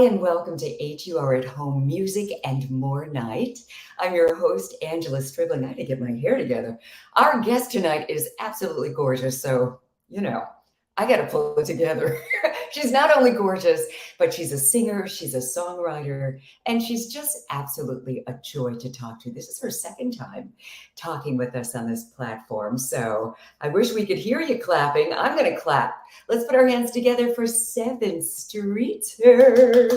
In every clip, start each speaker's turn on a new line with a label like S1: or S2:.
S1: and welcome to HUR at Home Music and More Night. I'm your host, Angela Stribling. I had to get my hair together. Our guest tonight is absolutely gorgeous, so, I got to pull it together. She's not only gorgeous, but she's a singer, she's a songwriter, and she's just absolutely a joy to talk to. This is her second time talking with us on this platform, so I wish we could hear you clapping. I'm going to clap. Let's put our hands together for Sevyn Streeter.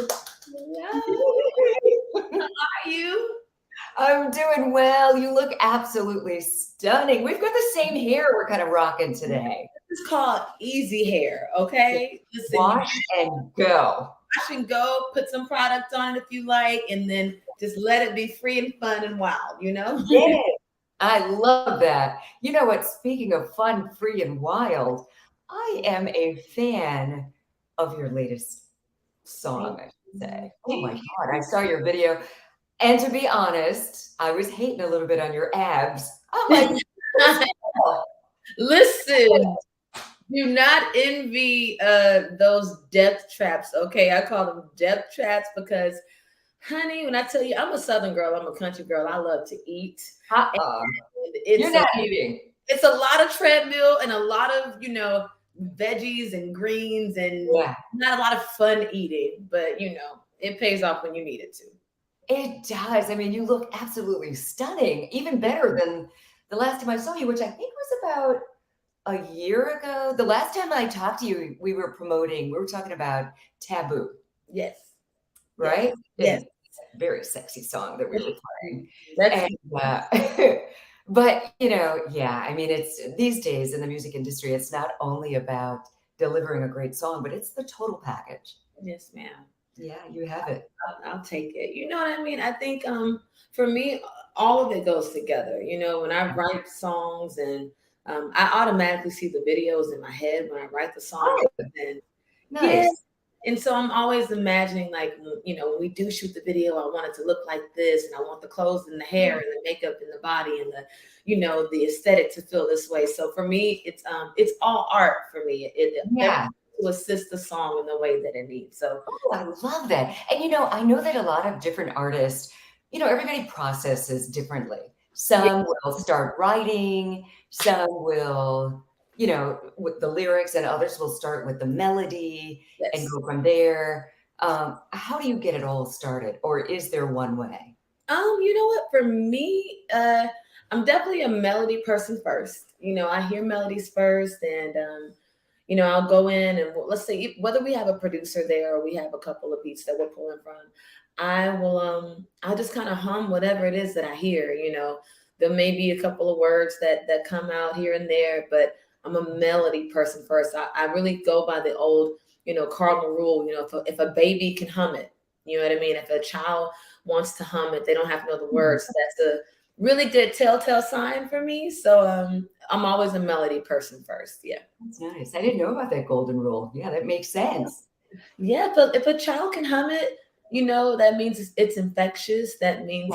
S2: Hello. How are you?
S1: I'm doing well. You look absolutely stunning. We've got the same hair we're kind of rocking today.
S2: This is called easy hair, okay? Listen,
S1: Wash and go.
S2: wash and go, put some product on it if you like, and then just let it be free and fun and wild,
S1: Yeah, I love that. You know what? Speaking of fun, free, and wild, I am a fan of your latest song, I should say. Oh my God, I saw your video. And to be honest, I was hating a little bit on your abs. I'm like,
S2: Listen, do not envy those depth traps, okay? I call them depth traps because, honey, when I tell you I'm a Southern girl, I'm a country girl, I love to eat.
S1: uh-uh.
S2: It's
S1: You're not eating.
S2: it's a lot of treadmill and a lot of veggies and greens and
S1: Yeah,
S2: not a lot of fun eating, but it pays off when you need it to.
S1: it does. I mean, you look absolutely stunning, even better than the last time I saw you, which I think was about a year ago. The last time I talked to you, we were talking about Taboo,
S2: Yes, yes,
S1: right?
S2: yes.
S1: And very sexy song that we were playing.
S2: That's
S1: And but yeah, I mean, it's these days in the music industry, it's not only about delivering a great song, but it's the total package.
S2: yes, ma'am.
S1: Yeah, you have it.
S2: I'll take it. You know what I mean? I think for me, all of it goes together. When I write songs and I automatically see the videos in my head when I write the song.
S1: Oh,
S2: And yeah,
S1: nice.
S2: and so I'm always imagining, like, when we do shoot the video, I want it to look like this, and I want the clothes and the hair and the makeup and the body and the aesthetic to feel this way. So for me, it's all art for me.
S1: Yeah.
S2: To assist the song in the way that it needs. So
S1: Oh, I love that. And I know that a lot of different artists, everybody processes differently.
S2: yeah,
S1: Some will start writing, some will, with the lyrics, and others will start with the melody and
S2: yes.
S1: go from there. How do you get it all started? Or is there one way?
S2: You know what? For me, I'm definitely a melody person first. I hear melodies first, and I'll go in and let's say whether we have a producer there or we have a couple of beats that we're pulling from, I'll just kind of hum whatever it is that I hear. There may be a couple of words that come out here and there, but I'm a melody person first. I really go by the old, cardinal rule. If a baby can hum it, you know what I mean? If a child wants to hum it, they don't have to know the words. That's a really good telltale sign for me. So I'm always a melody person first. Yeah.
S1: That's nice. I didn't know about that golden rule. Yeah, that makes sense.
S2: Yeah, but if a child can hum it, that means it's infectious. That means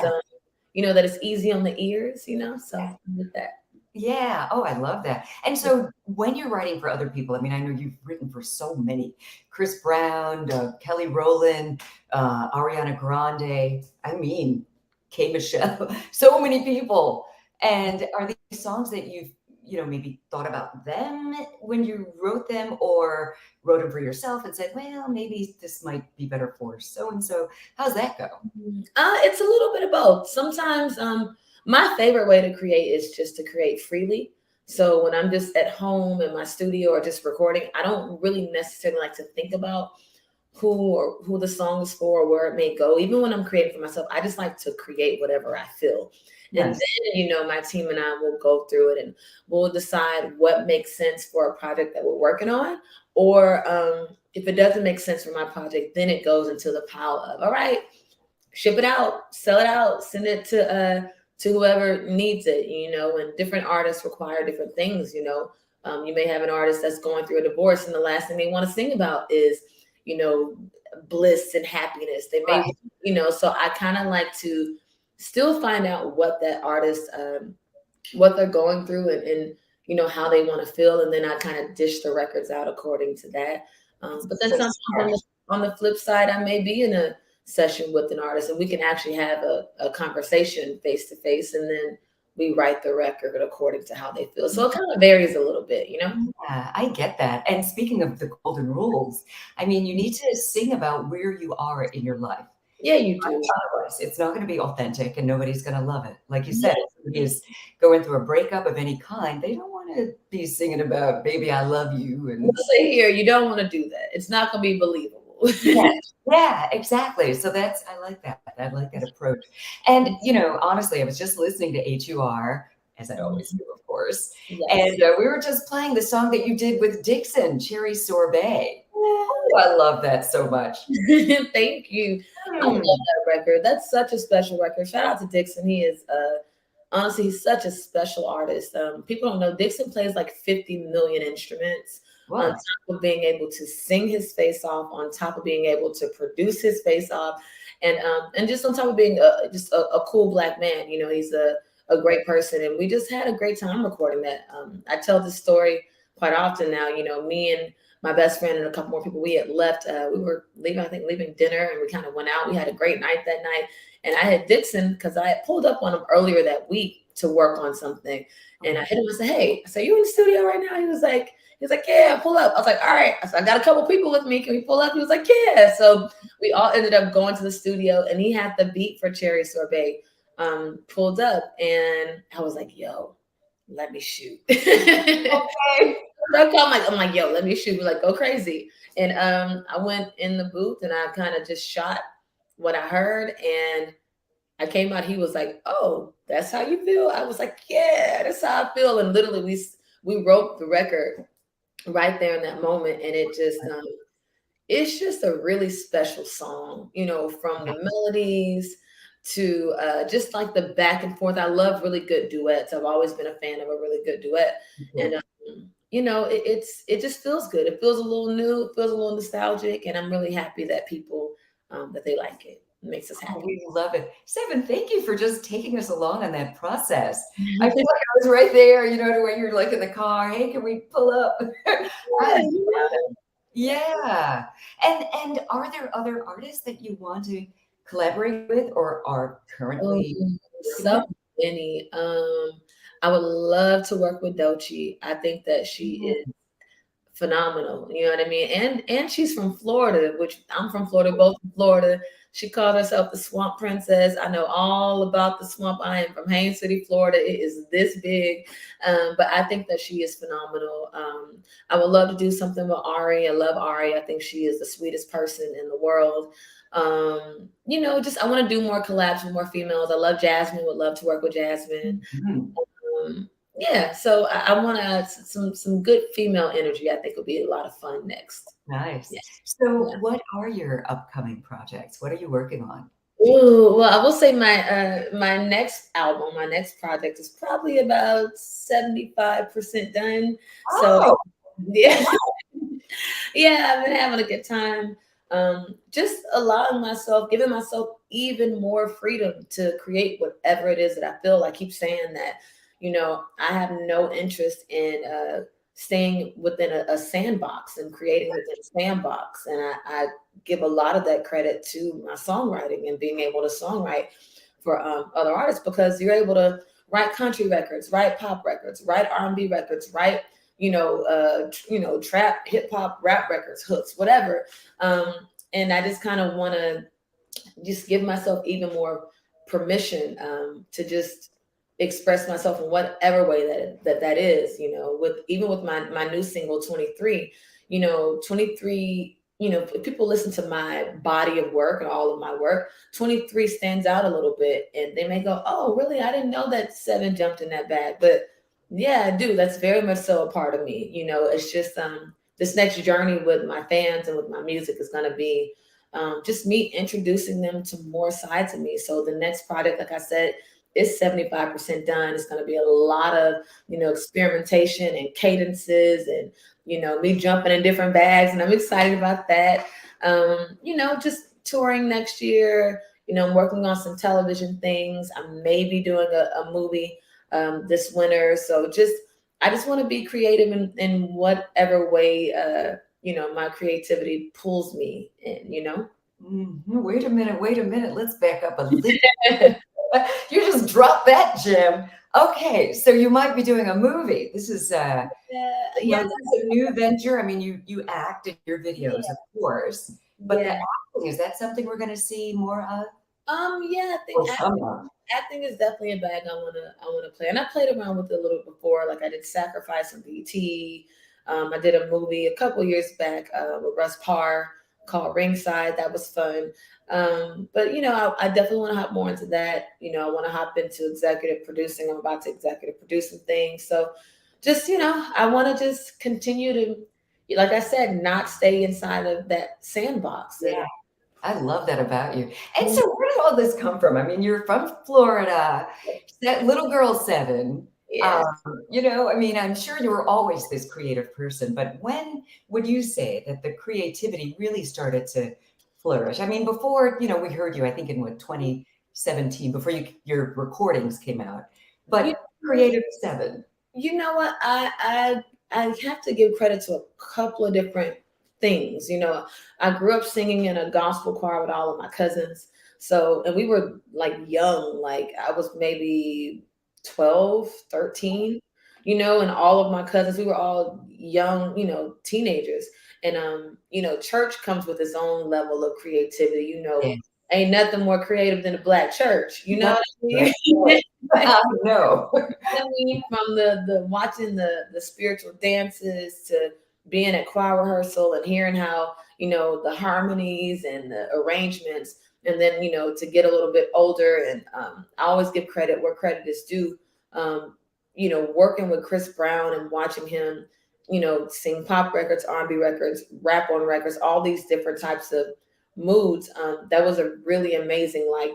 S1: Yeah.
S2: that it's easy on the ears, so
S1: Yeah.
S2: with that.
S1: Yeah. Oh, I love that. And so when you're writing for other people, I mean, I know you've written for so many, Chris Brown, Kelly Rowland, Ariana Grande, I mean, K. Michelle, so many people. And are these songs that you've, maybe thought about them when you wrote them, or wrote them for yourself and said, well, maybe this might be better for so and so? How's that go?
S2: It's a little bit of both. Sometimes my favorite way to create is just to create freely. So when I'm just at home in my studio or just recording, I don't really necessarily like to think about who the song is for or where it may go. Even when I'm creating for myself, I just like to create whatever I feel. And
S1: Nice.
S2: then, my team and I will go through it and we'll decide what makes sense for a project that we're working on. Or if it doesn't make sense for my project, then it goes into the pile of, all right, ship it out, sell it out, send it to whoever needs it, and different artists require different things. You may have an artist that's going through a divorce and the last thing they want to sing about is, bliss and happiness. They may,
S1: Right.
S2: so I kind of like to still find out what that artist, what they're going through and how they want to feel. And then I kind of dish the records out according to that. But then
S1: So
S2: sometimes
S1: smart.
S2: on the flip side, I may be in a session with an artist and we can actually have a conversation face to face, and then we write the record according to how they feel. So it kind of varies a little bit, you know?
S1: Yeah, I get that. And speaking of the golden rules, I mean, you need to sing about where you are in your life.
S2: Yeah, you do.
S1: Otherwise, it's not going to be authentic and nobody's going to love it. Like you said, if somebody is going through a breakup of any kind, they don't want to be singing about, baby, I love you. And
S2: We'll say here, you don't want to do that. It's not going to be believable.
S1: yeah, yeah, exactly. So I like that. I like that approach. And, honestly, I was just listening to HUR, as I always do, of course.
S2: Yes.
S1: And we were just playing the song that you did with Dixon, Cherry Sorbet. Oh, I love that so much.
S2: Thank you. I love
S1: Hmm.
S2: that record. That's such a special record. Shout out to Dixon. He is honestly, he's such a special artist. People don't know Dixon plays like 50 million instruments on
S1: What?
S2: top of being able to sing his face off, on top of being able to produce his face off, and just on top of being just a cool black man. He's a great person, and we just had a great time recording that. I tell this story quite often now. Me and my best friend and a couple more people, we had left. We were leaving, I think, leaving dinner, and we kind of went out. We had a great night that night. And I had Dixon because I had pulled up on him earlier that week to work on something. And I hit him and said, "Hey," I said, "You in the studio right now?" He was like, "Yeah, pull up." I was like, "All right." I said, "I got a couple people with me. Can we pull up?" He was like, "Yeah." So we all ended up going to the studio, and he had the beat for Cherry Sorbet pulled up. And I was like, "Yo, let me shoot."
S1: Okay.
S2: I'm like, "Yo, let me shoot." We're like, "Go crazy." And I went in the booth and I kind of just shot what I heard, and I came out. He was like, "Oh, that's how you feel?" I was like, "Yeah, that's how I feel." And literally, we wrote the record right there in that moment, and it's just a really special song. From the melodies to just like the back and forth. I love really good duets. I've always been a fan of a really good duet, and it just feels good. It feels a little new. It feels a little nostalgic, and I'm really happy that people that they like it. It makes us
S1: Oh,
S2: happy.
S1: we love it. Sevyn, thank you for just taking us along on that process. I feel like I was right there, to when you're like in the car. Hey, can we pull up? I
S2: Yeah,
S1: love it. Yeah. And are there other artists that you want to collaborate with or are
S2: oh,
S1: currently working
S2: so
S1: with?
S2: many. I would love to work with Doechii. I think that she is phenomenal. You know what I mean? And she's from Florida, which I'm from Florida, both from Florida. She called herself the Swamp Princess. I know all about the swamp. I am from Haines City, Florida. It is this big. But I think that she is phenomenal. I would love to do something with Ari. I love Ari. I think she is the sweetest person in the world. Just I want to do more collabs with more females. I love Jasmine, would love to work with Jasmine.
S1: Mhm.
S2: Yeah, so I want to add some good female energy. I think will be a lot of fun next.
S1: Nice.
S2: Yeah.
S1: So
S2: Yeah.
S1: what are your upcoming projects? What are you working on?
S2: Ooh, well, I will say my next album, my next project is probably about 75% done. So
S1: Oh,
S2: yeah, yeah, I've been having a good time. Just allowing myself, giving myself even more freedom to create whatever it is that I feel. I keep saying that, I have no interest in staying within a sandbox and creating within a sandbox. And I give a lot of that credit to my songwriting and being able to songwrite for other artists, because you're able to write country records, write pop records, write R&B records, write trap, hip hop, rap records, hooks, whatever. And I just kind of want to just give myself even more permission to just express myself in whatever way that is. With my new single 23. 23. If people listen to my body of work and all of my work, 23 stands out a little bit, and they may go, "Oh, really? I didn't know that Sevyn jumped in that bag." But yeah, I do. That's very much so a part of me. It's just this next journey with my fans and with my music is going to be just me introducing them to more sides of me. So the next project, like I said, is 75% done. It's going to be a lot of, experimentation and cadences and, me jumping in different bags. And I'm excited about that. Just touring next year. I'm working on some television things. I may be doing a movie this winter. So I just want to be creative in whatever way my creativity pulls me in,
S1: Wait a minute, wait a minute. Let's back up a little. You just dropped that gem. Okay, so you might be doing a movie. This is
S2: Yeah,
S1: you know,
S2: yeah,
S1: this is a new venture. I mean, you act in your videos,
S2: yeah,
S1: of course, but the
S2: yeah.
S1: acting, is that something we're going to see more of
S2: Yeah, I
S1: or
S2: think
S1: some of?
S2: acting is definitely a bag I wanna play, and I played around with it a little before. Like I did Sacrifice on BT. I did a movie a couple years back with Russ Parr called Ringside. That was fun. But I definitely want to hop more into that. I want to hop into executive producing. I'm about to executive produce some things. So just I want to just continue to, like I said, not stay inside of that sandbox.
S1: Yeah,
S2: And
S1: I love that about you. And so where did all this come from? I mean, you're from Florida, that little girl Sevyn.
S2: yeah.
S1: I mean, I'm sure you were always this creative person, but when would you say that the creativity really started to flourish? I mean, before, we heard you, I think in what, 2017, before your recordings came out,
S2: You
S1: but Creative Sevyn.
S2: you know what? I have to give credit to a couple of different things. I grew up singing in a gospel choir with all of my cousins. So, and we were like young, like I was maybe 12, 13, and all of my cousins, we were all young, teenagers. And church comes with its own level of creativity,
S1: Yeah.
S2: ain't nothing more creative than a black church, you know
S1: That's
S2: what
S1: right.
S2: I mean?
S1: I know.
S2: I mean, from the watching the spiritual dances to being at choir rehearsal and hearing how the harmonies and the arrangements, and then to get a little bit older, and I always give credit where credit is due. Working with Chris Brown and watching him, sing pop records, R&B records, rap on records, all these different types of moods. That was a really amazing, like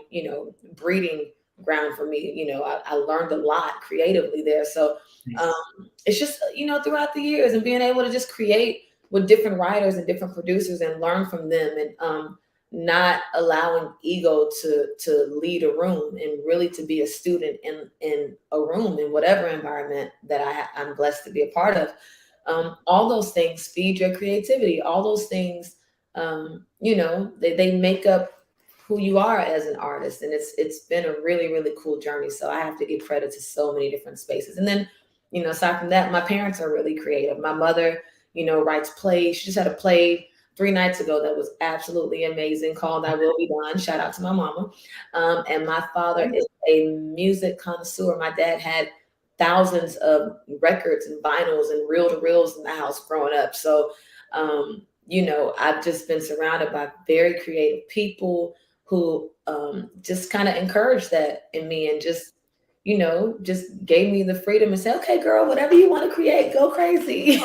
S2: breeding ground for me. I learned a lot creatively there. So
S1: Nice.
S2: it's just, throughout the years and being able to just create with different writers and different producers and learn from them, and not allowing ego to lead a room, and really to be a student in a room in whatever environment that I'm blessed to be a part of. All those things feed your creativity. All those things, they make up who you are as an artist, and it's been a really, really cool journey. So I have to give credit to so many different spaces. And then aside from that, my parents are really creative. My mother writes plays. She just had a play 3 nights ago that was absolutely amazing, called I Will Be Done. Shout out to my mama. And my father is a music connoisseur. My dad had thousands of records and vinyls and reel to reels in the house growing up. So I've just been surrounded by very creative people who just kind of encouraged that in me, and just gave me the freedom and say, okay, girl, whatever you want to create, go crazy.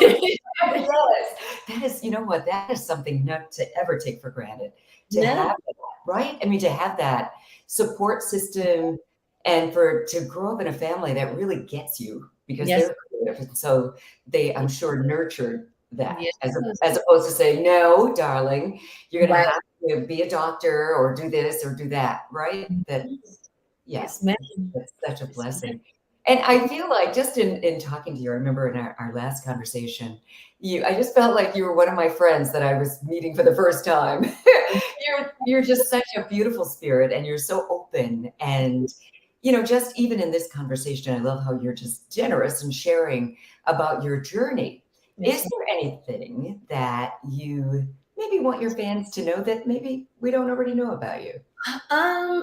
S1: Yes, that is, you know what? That is something not to ever take for granted. To
S2: No,
S1: have that, right? I mean, to have that support system and to grow up in a family that really gets you because
S2: yes,
S1: they're creative. And so they, I'm sure, nurtured that
S2: yes,
S1: as opposed to saying, no, darling, you're going to
S2: right.
S1: have to be a doctor or do this or do that, right? That, yeah,
S2: Yes, ma'am.
S1: that's such a
S2: Yes, ma'am.
S1: blessing. And I feel like just in talking to you, I remember in our last conversation, I just felt like you were one of my friends that I was meeting for the first time. You're just such a beautiful spirit, and you're so open. And, just even in this conversation, I love how you're just generous and sharing about your journey. Is
S2: Yes,
S1: there anything that you maybe want your fans to know that maybe we don't already know about you?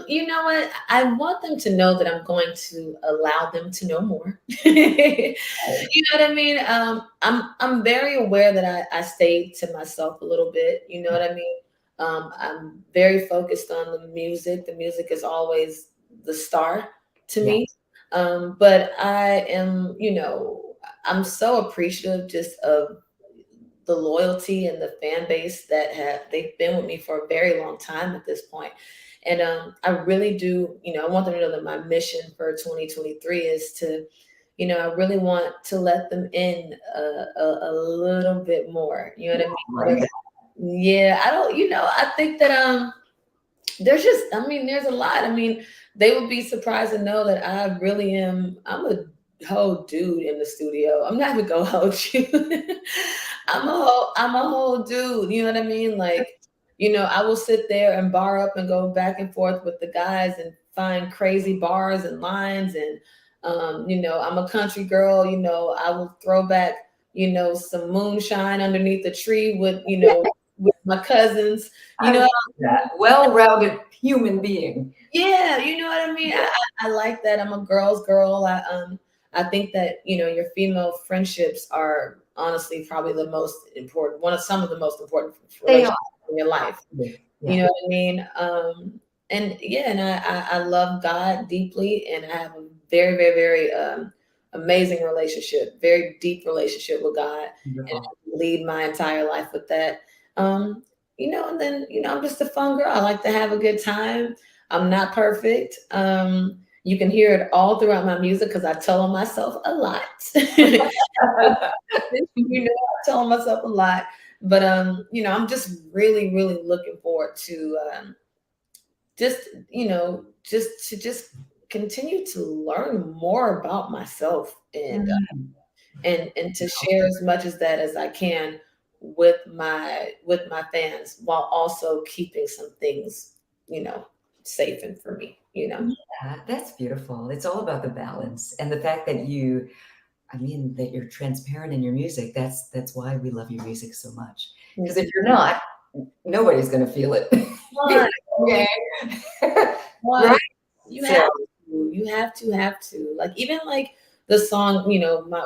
S2: you know what? I want them to know that I'm going to allow them to know more. You know what I mean? I'm very aware that I stay to myself a little bit. You know what I mean? I'm very focused on the music. The music is always the star to
S1: Yeah.
S2: me. But I'm so appreciative just of the loyalty and the fan base that they've been with me for a very long time at this point. And I really do, I want them to know that my mission for 2023 is to, I really want to let them in a little bit more. You know what I
S1: Right.
S2: mean? Yeah, I don't, I think that there's just, I mean, there's a lot. I mean, they would be surprised to know that I really am. I'm a whole dude in the studio. I'm not even gonna hold you. I'm a whole dude. You know what I mean? Like, I will sit there and bar up and go back and forth with the guys and find crazy bars and lines. And I'm a country girl. I will throw back, some moonshine underneath the tree with my cousins.
S1: I
S2: You know,
S1: love that. Well-rounded human being.
S2: yeah, you know what I mean? I like that. I'm a girl's girl. I think that, your female friendships are honestly probably the most important, some of the most important
S1: They are.
S2: relationships in your life. You
S1: Yeah.
S2: know what I mean? And yeah, and I love God deeply, and I have a very, very, very amazing relationship, very deep relationship with God, and
S1: Wonderful.
S2: I lead my entire life with that. Um, and then, I'm just a fun girl. I like to have a good time. I'm not perfect. You can hear it all throughout my music because I tell on myself a lot. I tell on myself a lot. But I'm just really, really looking forward to just, just continue to learn more about myself, and
S1: Mhm.
S2: and to share as much as that as I can with my fans, while also keeping some things, you know, safe and for me.
S1: Yeah, that's beautiful. It's all about the balance and the fact that that you're transparent in your music. That's why we love your music so much. Because if you're not, nobody's going to feel it.
S2: One,
S1: Okay.
S2: one,
S1: Right?
S2: you
S1: So,
S2: have to. Like, even like the song,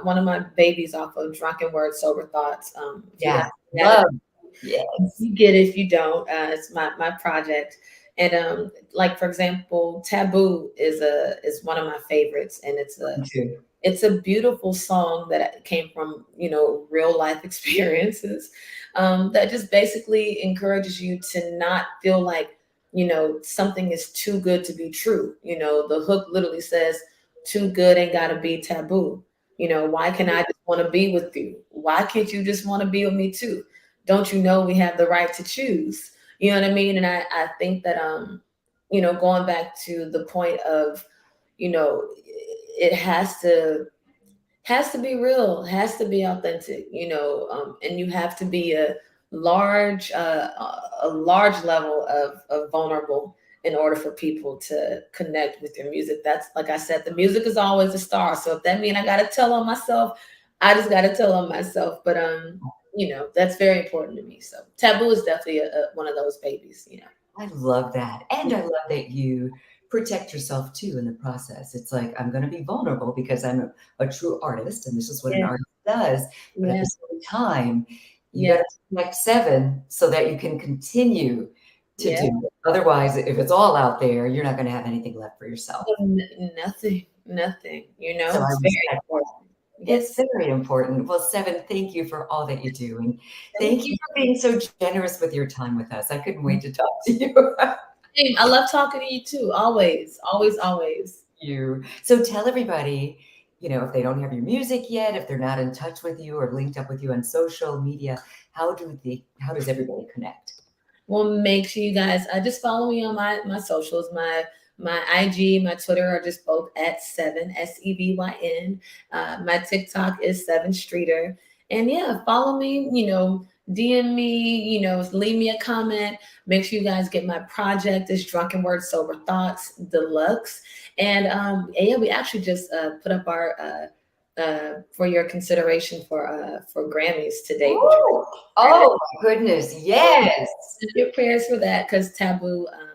S2: one of my babies off of Drunken Word, Sober Thoughts. If you
S1: yeah,
S2: guys have it,
S1: love. Yes.
S2: you get it. If you don't, it's my project. And like, for example, Taboo is one of my favorites, and it's a
S1: Me too.
S2: it's a beautiful song that came from real life experiences, that just basically encourages you to not feel like something is too good to be true. The hook literally says, too good ain't gotta be taboo. Why can I just want to be with you? Why can't you just want to be with me too? Don't you know we have the right to choose? You know what I mean? And I think that going back to the point of, it has to be real, has to be authentic, and you have to be a large level of vulnerable in order for people to connect with your music. That's, like I said, the music is always a star. So if that means I got to tell on myself, I just got to tell on myself. But that's very important to me. So Taboo is definitely one of those babies.
S1: I love that. And I love that you protect yourself too in the process. It's like, I'm going to be vulnerable because I'm a true artist and this is what an
S2: Yeah,
S1: artist does. But at
S2: yeah,
S1: the same time, you got
S2: yeah,
S1: to protect Sevyn so that you can continue to
S2: yeah.
S1: do it. Otherwise, if it's all out there, you're not going to have anything left for yourself.
S2: Nothing.
S1: So I
S2: It's very
S1: respect that.
S2: important.
S1: It's
S2: Yes.
S1: very important. Well, Sevyn, thank you for all that you do. And
S2: Thank
S1: thank you
S2: you.
S1: for being so generous with your time with us. I couldn't wait to talk to you.
S2: Same. I love talking to you too. Always, always, always.
S1: You. So tell everybody, if they don't have your music yet, if they're not in touch with you or linked up with you on social media, how does everybody connect?
S2: Well, make sure you guys just follow me on my socials. My IG, my Twitter are just both at Sevyn, Sevyn. My TikTok is Sevyn Streeter. And yeah, follow me, DM me, leave me a comment. Make sure you guys get my project, this Drunken Word Sober Thoughts Deluxe. And yeah, we actually just put up our for your consideration for Grammys today, which
S1: Oh, oh my goodness. Yes.
S2: your prayers for that, because Taboo, I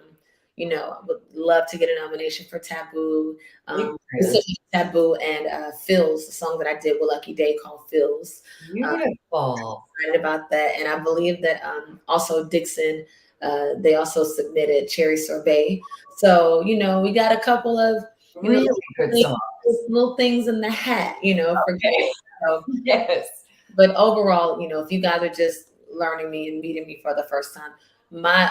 S2: would love to get a nomination for Taboo.
S1: Big prayers.
S2: Specifically Taboo and Phil's, the song that I did with Lucky Day called Phil's.
S1: Beautiful.
S2: Excited about that. And I believe that also Dixon, they also submitted Cherry Sorbet. So, we got a couple of,
S1: Really good
S2: things,
S1: song.
S2: little things in the hat, for
S1: Okay.
S2: so,
S1: Yes.
S2: but overall, if you guys are just learning me and meeting me for the first time, my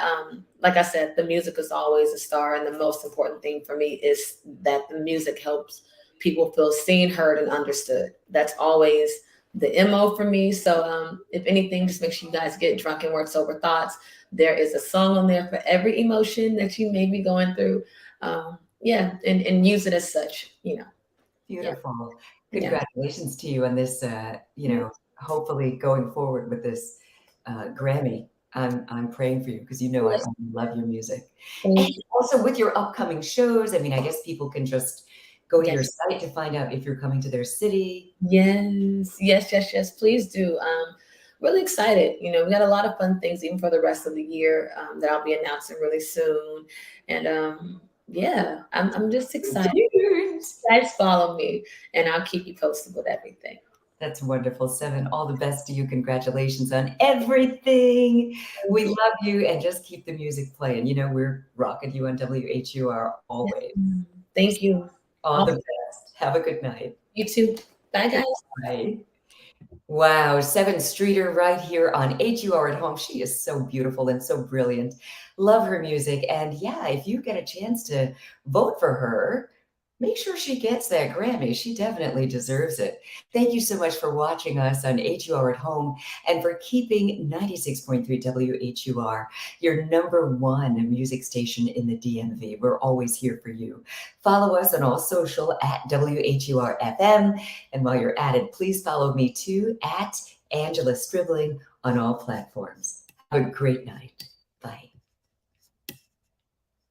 S2: like I said, the music is always a star, and the most important thing for me is that the music helps people feel seen, heard, and understood. That's always the MO for me. So if anything, just make sure you guys get Drunken Word Sober Thoughts. There is a song on there for every emotion that you may be going through. Yeah, and use it as such. Yeah.
S1: Beautiful. Congratulations to you on this, hopefully going forward with this Grammy. I'm praying for you because I
S2: Yes.
S1: love your music. And
S2: Thank you.
S1: also with your upcoming shows, I mean, I guess people can just go to your
S2: Yes.
S1: site to find out if you're coming to their city.
S2: Yes. Yes. Yes. Yes. Please do. Really excited. We got a lot of fun things even for the rest of the year that I'll be announcing really soon. And yeah, I'm just excited.
S1: Cheers.
S2: Guys, follow me, and I'll keep you posted with everything.
S1: That's wonderful, Sevyn. All the best to you. Congratulations on everything.
S2: Thank
S1: We
S2: you.
S1: love you, and just keep the music playing. We're rocking you on WHUR
S2: Yes.
S1: always.
S2: Thank you.
S1: All the best. Have a good night.
S2: You too. Bye, guys.
S1: Bye. Wow, Sevyn Streeter right here on HUR at Home. She is so beautiful and so brilliant. Love her music. And yeah, if you get a chance to vote for her, make sure she gets that Grammy. She definitely deserves it. Thank you so much for watching us on HUR at Home and for keeping 96.3 WHUR your number one music station in the DMV. We're always here for you. Follow us on all social at WHUR-FM. And while you're at it, please follow me too at Angela Stribling on all platforms. Have a great night. Bye.